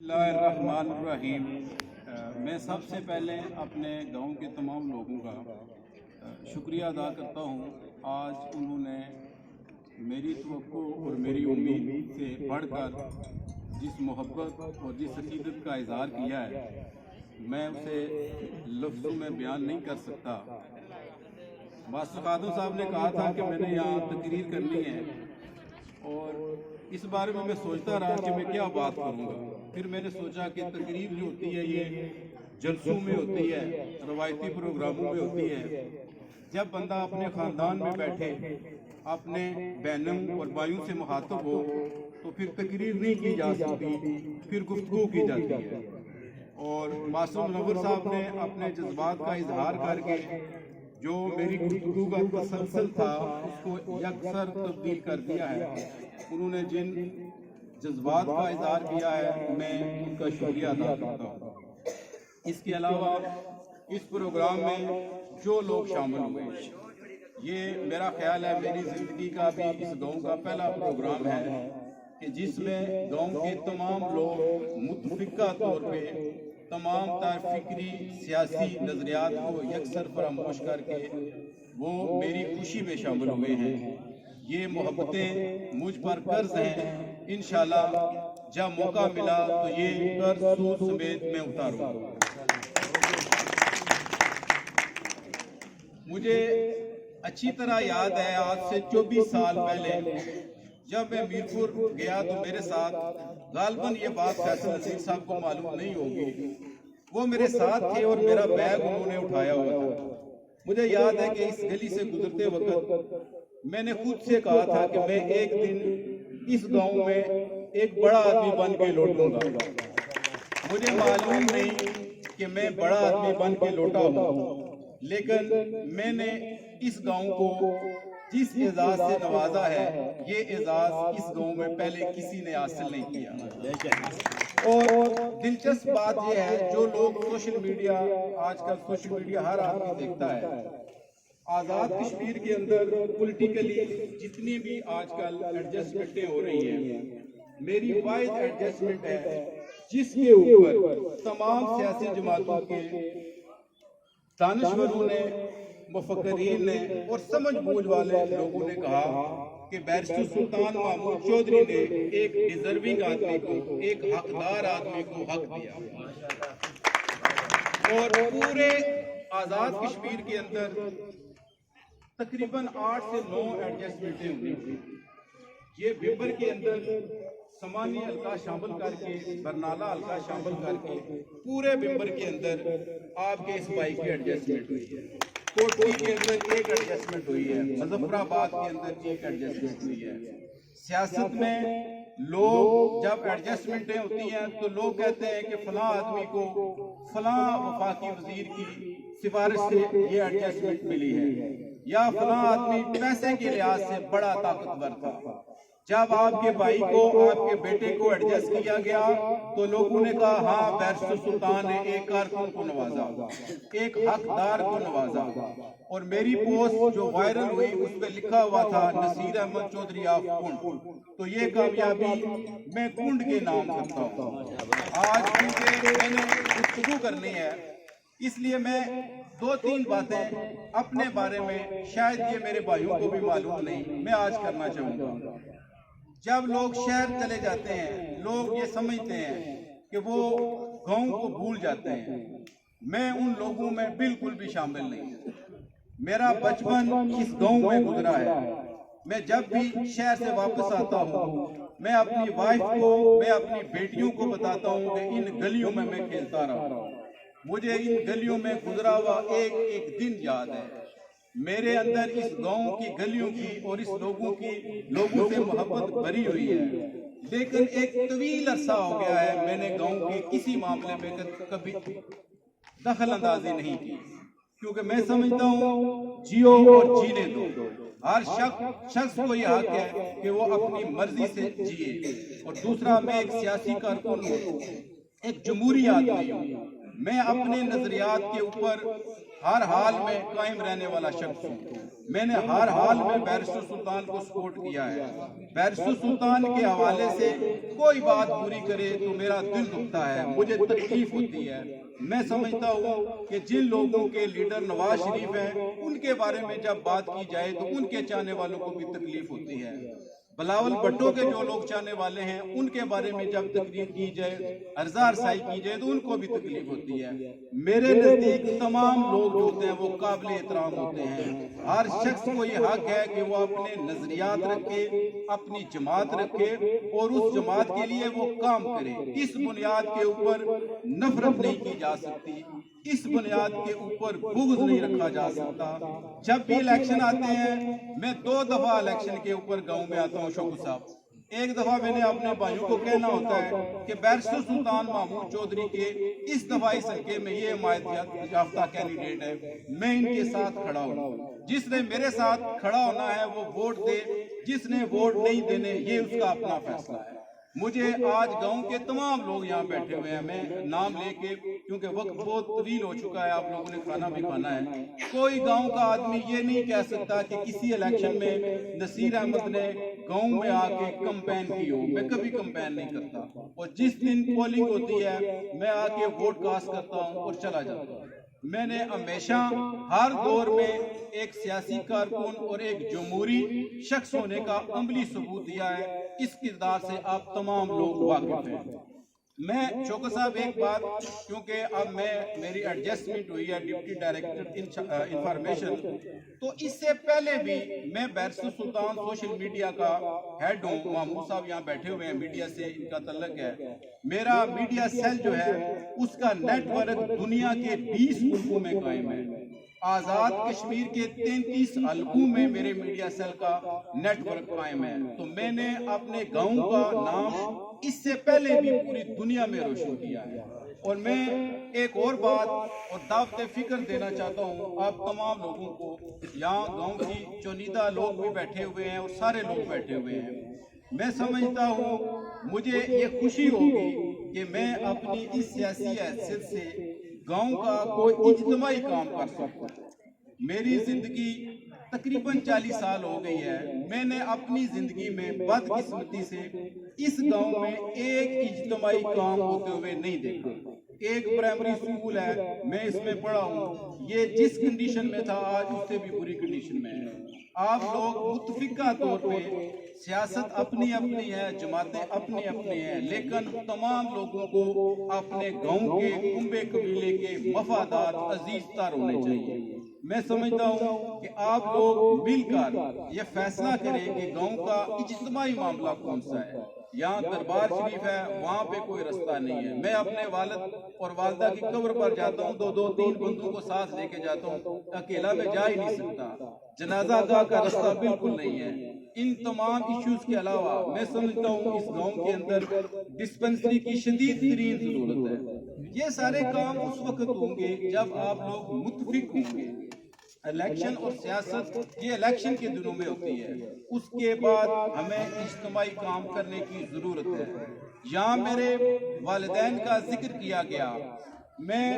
اللہ الرحمن الرحیم۔ میں سب سے پہلے اپنے گاؤں کے تمام لوگوں کا شکریہ ادا کرتا ہوں۔ آج انہوں نے میری توقع اور میری امید سے بڑھ کر جس محبت اور جس عقیدت کا اظہار کیا ہے میں اسے لفظوں میں بیان نہیں کر سکتا۔ ماسٹر خادم صاحب نے کہا تھا کہ میں نے یہاں تقریر کرنی ہے اور اس بارے میں سوچتا رہا کہ میں کیا بات کروں گا۔ پھر میں نے سوچا کہ تقریر جو ہوتی ہے یہ جلسوں میں ہوتی ہے، روایتی پروگراموں میں ہوتی ہے۔ جب بندہ اپنے خاندان میں بیٹھے اپنے بہنوں اور بھائیوں سے مخاطب ہو تو پھر تقریر نہیں کی جا سکتی، پھر گفتگو کی جاتی ہے۔ اور ماسٹر منور صاحب نے اپنے جذبات کا اظہار کر کے جو میری گفتگو کا تسلسل تھا اس کو یکسر تبدیل کر دیا ہے۔ انہوں نے جن جذبات کا اظہار کیا ہے میں ان کا شکریہ ادا کرتا ہوں۔ اس کے علاوہ اس پروگرام میں جو لوگ شامل ہوئے، یہ میرا خیال ہے میری زندگی کا بھی اس گاؤں کا پہلا پروگرام ہے کہ جس میں گاؤں کے تمام لوگ متفقہ طور پہ تمام تر فکری سیاسی نظریات کو یکسر فراموش کر کے وہ میری خوشی میں شامل ہوئے ہیں۔ یہ محبتیں مجھ پر قرض ہیں، انشاءاللہ جب موقع ملا تو یہ قرض سود سمیت میں اتاروں۔ مجھے اچھی طرح یاد ہے آج سے 24 سال پہلے جب میں میرپور گیا تو میرے ساتھ غالباً یہ بات فیصل عزیز صاحب کو معلوم نہیں ہوگی، وہ میرے ساتھ تھے اور میرا بیگ انہوں نے اٹھایا ہوا تھا۔ مجھے یاد ہے کہ اس گلی سے گزرتے وقت میں نے خود سے کہا تھا کہ میں ایک دن اس گاؤں میں ایک بڑا آدمی بن کے لوٹوں گا۔ مجھے معلوم نہیں کہ میں بڑا آدمی بن کے لوٹا ہوں، لیکن میں نے اس گاؤں کو جس اعزاز سے نوازا ہے یہ اعزاز اس گاؤں میں پہلے کسی نے حاصل نہیں کیا۔ اور دلچسپ بات یہ ہے جو لوگ سوشل میڈیا، آج کل سوشل میڈیا ہر آدمی دیکھتا ہے، آزاد کشمیر کے اندر پولیٹیکلی جتنی بھی آج کل ایڈجسٹمنٹیں ہو رہی ہیں، میری واحد ایڈجسٹمنٹ ہے جس کے اوپر تمام سیاسی جماعتوں کے دانشوروں نے، مفکرین نے اور سمجھ بوجھ والے لوگوں نے کہا کہ بیرسٹر سلطان محمود چودھری نے ایک ڈیزرونگ آدمی کو، ایک حقدار آدمی کو حق دیا۔ اور پورے آزاد کشمیر کے اندر تقریباً 8 سے 9 ایڈجسٹمنٹیں ہوئی۔ یہ بمبر کے اندر سمانی حلقہ شامل کر کے، برنالہ حلقہ شامل کر کے پورے بمبر کے اندر آپ کے اس بھائی کی ایڈجسٹمنٹ ہوئی ہے۔ کوٹلی کے اندر ایک ایڈجسٹمنٹ ہوئی ہے، مظفر آباد کے اندر ایک ایڈجسٹمنٹ ہوئی ہے۔ سیاست میں لوگ جب ایڈجسٹمنٹیں ہوتی ہیں تو لوگ کہتے ہیں کہ فلاں آدمی کو فلاں وفاقی وزیر کی سفارش سے یہ ایڈجسٹمنٹ ملی ہے، یا فلاں آدمی پیسے کے لحاظ سے بڑا طاقتور تھا۔ جب آپ کے بھائی کو، آپ کے بیٹے کو ایڈجسٹ کیا گیا تو لوگوں نے کہا ہاں بیرسٹر سلطان نے ایک کارکن کو نوازا، ایک حقدار کو نوازا۔ اور میری پوسٹ جو وائرل ہوئی اس پہ لکھا ہوا تھا نصیر احمد چودھری آف کنڈ، تو یہ کامیابی میں کنڈ کے نام کرتا ہوں۔ آج کیونکہ میں نے گفتگو کرنی ہے اس لیے میں 2-3 باتیں اپنے بارے میں، شاید یہ میرے بھائیوں کو بھی معلوم نہیں، میں آج کرنا چاہوں گا۔ جب لوگ شہر چلے جاتے ہیں لوگ یہ سمجھتے ہیں کہ وہ گاؤں کو بھول جاتے ہیں، میں ان لوگوں میں بالکل بھی شامل نہیں۔ میرا بچپن اس گاؤں میں گزرا ہے۔ میں جب بھی شہر سے واپس آتا ہوں میں اپنی وائف کو، میں اپنی بیٹیوں کو بتاتا ہوں کہ ان گلیوں میں میں کھیلتا رہا۔ مجھے ان گلیوں میں گزرا ہوا ایک ایک دن یاد ہے۔ میرے اندر اس گاؤں کی گلیوں کی اور اس لوگوں سے محبت بھری ہوئی ہے، لیکن ایک طویل عرصہ ہو گیا ہے میں نے گاؤں کے کسی معاملے میں کبھی دخل اندازی نہیں کی، کیونکہ میں سمجھتا ہوں جیو اور جینے دو۔ ہر شخص کو یہ حق ہے کہ وہ اپنی مرضی سے جیے۔ اور دوسرا، میں ایک سیاسی کارکن ہوں، ایک جمہوری آدمی ہوں، میں اپنے نظریات کے اوپر ہر حال میں قائم رہنے والا شخص ہوں۔ میں نے ہر حال میں بیرسٹر سلطان کو سپورٹ کیا ہے. بیرسٹر سلطان کے حوالے سے کوئی بات پوری کرے تو میرا دل دکھتا ہے, مجھے تکلیف ہوتی ہے. میں سمجھتا ہوں کہ جن لوگوں کے لیڈر نواز شریف ہیں ان کے بارے میں جب بات کی جائے تو ان کے چاہنے والوں کو بھی تکلیف ہوتی ہے. بلاول بھٹو کے جو لوگ چاہنے والے ہیں ان کے بارے میں جب تقریر کی جائے, عرضہ رسائی کی جائے تو ان کو بھی تکلیف ہوتی ہے. میرے نزدیک تمام لوگ جو ہوتے ہیں وہ قابل احترام ہوتے ہیں. ہر شخص کو یہ حق ہے کہ وہ اپنے نظریات رکھے, اپنی جماعت رکھے اور اس جماعت کے لیے وہ کام کرے. اس بنیاد کے اوپر نفرت نہیں کی جا سکتی, اس بنیاد کے اوپر بغض نہیں رکھا جا سکتا. جب بھی الیکشن آتے ہیں, میں 2 دفعہ الیکشن کے اوپر گاؤں میں آتا ہوں شوکت صاحب. ایک دفعہ میں نے اپنے بھائیوں کو کہنا ہوتا ہے کہ بیرسٹر سلطان محمود چودھری کے اس دفاعی حلقے میں یہ حمایت یافتہ کینڈیڈیٹ ہے, میں ان کے ساتھ کھڑا ہوں. جس نے میرے ساتھ کھڑا ہونا ہے وہ ووٹ دے, جس نے ووٹ نہیں دینے یہ اس کا اپنا فیصلہ ہے. مجھے آج گاؤں کے تمام لوگ یہاں بیٹھے ہوئے ہیں, میں نام لے کے, کیونکہ وقت بہت طویل ہو چکا ہے, آپ لوگوں نے کھانا بھی کھانا ہے. کوئی گاؤں کا آدمی یہ نہیں کہہ سکتا کہ کسی الیکشن میں نصیر احمد نے گاؤں میں آ کے کمپین کی ہو. میں کبھی کمپین نہیں کرتا, اور جس دن پولنگ ہوتی ہے میں آ کے ووٹ کاسٹ کرتا ہوں اور چلا جاتا ہوں. میں نے ہمیشہ ہر دور میں ایک سیاسی کارکن اور ایک جمہوری شخص ہونے کا عملی ثبوت دیا ہے. اس کردار سے آپ تمام لوگ واقف ہیں. میں شوکت صاحب ایک بات, کیونکہ اب میری ایڈجسٹمنٹ ہوئی ہے ڈپٹی ڈائریکٹر انفارمیشن, تو اس سے پہلے بھی میں بیرسٹر سلطان سوشل میڈیا کا ہیڈ ہوں. محمود صاحب یہاں بیٹھے ہوئے ہیں, میڈیا سے ان کا تعلق ہے. میرا میڈیا سیل جو ہے اس کا نیٹ ورک دنیا کے 20 ملکوں میں قائم ہے. آزاد کشمیر کے 33 حلقوں میں میرے میڈیا سیل کا نیٹ ورک قائم ہے. تو میں نے اپنے گاؤں کا نام اس سے پہلے بھی پوری دنیا میں روشن کیا ہے. اور میں ایک اور بات اور دعوت فکر دینا چاہتا ہوں آپ تمام لوگوں کو. یہاں گاؤں کی چونیدہ لوگ بھی بیٹھے ہوئے ہیں اور سارے لوگ بیٹھے ہوئے ہیں. میں سمجھتا ہوں مجھے یہ خوشی ہوگی کہ میں اپنی اس سیاسی حیثیت سے گاؤں کا کوئی اجتماعی کام کر سکتا ہوں. میری زندگی تقریباً 40 سال ہو گئی ہے. میں نے اپنی زندگی میں بدقسمتی سے اس گاؤں میں ایک اجتماعی کام ہوتے ہوئے نہیں دیکھا. ایک پرائمری سکول ہے, میں اس میں پڑھا ہوں, یہ جس کنڈیشن میں تھا آج اس سے بھی بری کنڈیشن میں ہے. آپ لوگ متفقہ طور پہ سیاست اپنی اپنی ہے, جماعتیں اپنی اپنی ہیں, لیکن تمام لوگوں کو اپنے گاؤں کے کنبے قبیلے کے وفادار عزیز تر ہونے چاہیے. میں سمجھتا ہوں کہ آپ لوگ مل کر یہ فیصلہ کریں کہ گاؤں کا اجتماعی معاملہ کون سا ہے. یہاں دربار شریف ہے, وہاں پہ کوئی رستہ نہیں ہے. میں اپنے والد اور والدہ کی قبر پر جاتا ہوں, 2-3 بندوں کو ساتھ لے کے جاتا ہوں, اکیلا میں جا ہی نہیں سکتا. جنازہ گاہ کا رستہ بالکل نہیں ہے. ان تمام ایشوز کے علاوہ میں سمجھتا ہوں اس گاؤں کے اندر ڈسپنسری کی شدید ترین ضرورت ہے. یہ سارے کام اس وقت ہوں گے جب آپ لوگ متفق ہوں گے. الیکشن اور سیاست یہ الیکشن کے دنوں میں ہوتی ہے, اس کے بعد ہمیں اجتماعی کام کرنے کی ضرورت ہے. یہاں میرے والدین کا ذکر کیا گیا. میں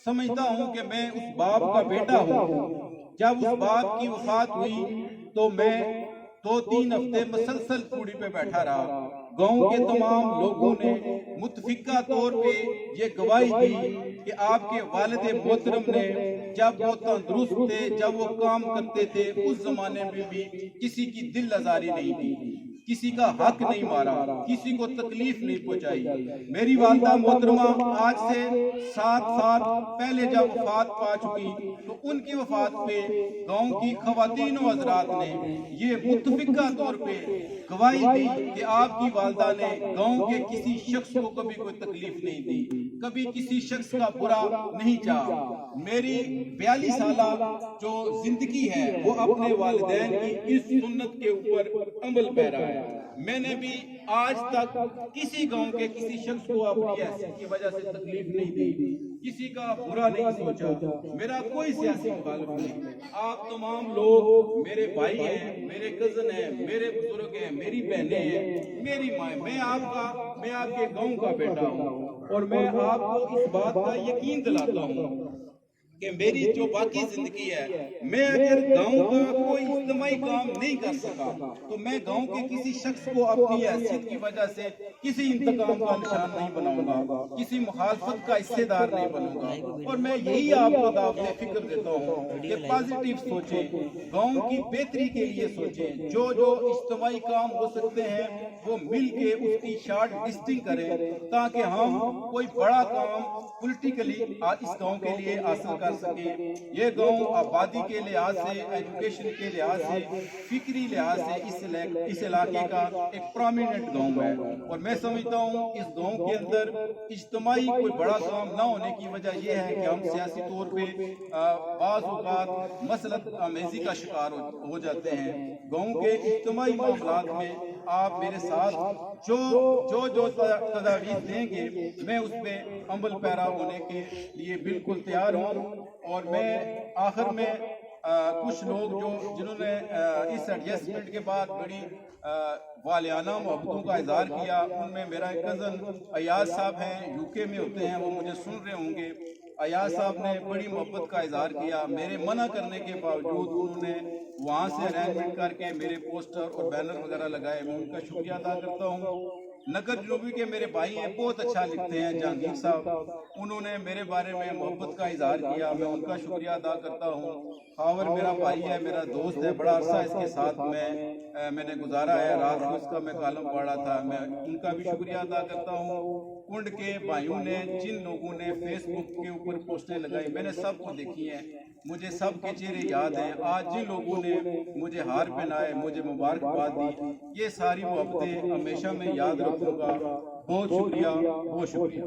سمجھتا ہوں کہ میں اس باپ کا بیٹا ہوں. جب اس باپ کی وفات ہوئی تو میں 2-3 ہفتے مسلسل کوڑی پہ بیٹھا رہا. گاؤں کے تمام لوگوں نے متفقہ طور پہ یہ گواہی دی کہ آپ کے والد محترم نے جب وہ تندرست تھے, جب وہ کام کرتے تھے, اس زمانے میں بھی کسی کی دل آزاری نہیں کی, کسی کا حق نہیں مارا, کسی کو تکلیف نہیں پہنچائی. میری والدہ محترمہ آج سے 7 سال پہلے جب وفات پا چکی تو ان کی وفات پہ گاؤں کی خواتین و حضرات نے یہ متفقہ طور پہ گواہی دی کہ آپ کی والدہ نے گاؤں کے کسی شخص کو کبھی کوئی تکلیف نہیں دی, کبھی کسی شخص کا برا نہیں چاہا. میری 42 سالہ جو زندگی ہے وہ اپنے والدین کی اس سنت کے اوپر عمل پیرا ہے. میں نے بھی آج تک کسی گاؤں کے کسی شخص کو اپنی حیثیت کی وجہ سے تکلیف نہیں دی, کسی کا برا نہیں سوچا. میرا کوئی سیاسی مخالف نہیں. آپ تمام لوگ میرے بھائی ہیں, میرے کزن ہیں, میرے بزرگ ہیں, میری بہنیں ہیں, میری ماں. میں آپ کے گاؤں کا بیٹا ہوں اور میں آپ کو اس بات کا یقین دلاتا ہوں کہ میری جو باقی زندگی ہے، میں اگر گاؤں کا کوئی اجتماعی کام نہیں کر سکا تو میں گاؤں کے کسی شخص کو اپنی حیثیت کی وجہ سے کسی انتقام کا نشان نہیں بناؤں گا، کسی مخالفت کا حصے دار نہیں بنوں گا۔ اور میں یہی آپ کو دعوت فکر دیتا ہوں کہ پازیٹیو سوچیں، گاؤں کی بہتری کے لیے سوچیں، جو اجتماعی کام ہو سکتے ہیں وہ مل کے اس کی شارٹ لسٹنگ کریں تاکہ ہم کوئی بڑا کام پولیٹیکلی اس گاؤں کے لیے حاصل کر سکیں۔ یہ گاؤں آبادی کے لحاظ سے، ایجوکیشن کے لحاظ سے، فکری لحاظ سے اس علاقے کا ایک پرومیننٹ گاؤں ہے، اور میں سمجھتا ہوں اس گاؤں کے اندر اجتماعی کوئی بڑا کام نہ ہونے کی وجہ یہ ہے کہ ہم سیاسی طور پہ بعض اوقات مسلط آمیزی کا شکار ہو جاتے ہیں۔ گاؤں کے اجتماعی معاملات میں آپ میرے ساتھ جو تجاویز دیں گے میں اس پہ عمل پیرا ہونے کے لیے بالکل تیار ہوں۔ اور میں آخر میں کچھ لوگ جنہوں نے اس ایڈجسٹمنٹ کے بعد بڑی والیانہ محبتوں کا اظہار کیا، ان میں میرا ایک کزن ایاز صاحب ہیں، یو کے میں ہوتے ہیں، وہ مجھے سن رہے ہوں گے۔ ایاز صاحب نے بڑی محبت کا اظہار کیا، میرے منع کرنے کے باوجود انہوں نے وہاں سے ارینجمنٹ کر کے میرے پوسٹر اور بینر وغیرہ لگائے، میں ان کا شکریہ ادا کرتا ہوں۔ نگر جنوبی کے میرے بھائی ہیں، بہت اچھا لکھتے ہیں، جہانگیر صاحب، انہوں نے میرے بارے میں محبت کا اظہار کیا، میں ان کا شکریہ ادا کرتا ہوں۔ خاور میرا بھائی ہے، میرا دوست ہے، بڑا عرصہ اس کے ساتھ میں نے گزارا ہے، رات کو اس کا میں کالم پڑھا تھا، میں ان کا بھی شکریہ ادا کرتا ہوں۔ کنڈ کے بھائیوں نے، جن لوگوں نے فیس بک کے اوپر پوسٹیں لگائی، میں نے سب کو دیکھی ہیں، مجھے سب کے چہرے یاد ہیں۔ آج جن لوگوں نے مجھے ہار پہنائے، مجھے مبارکباد دی، یہ ساری محبتیں ہمیشہ میں یاد رکھوں گا۔ بہت شکریہ، بہت شکریہ۔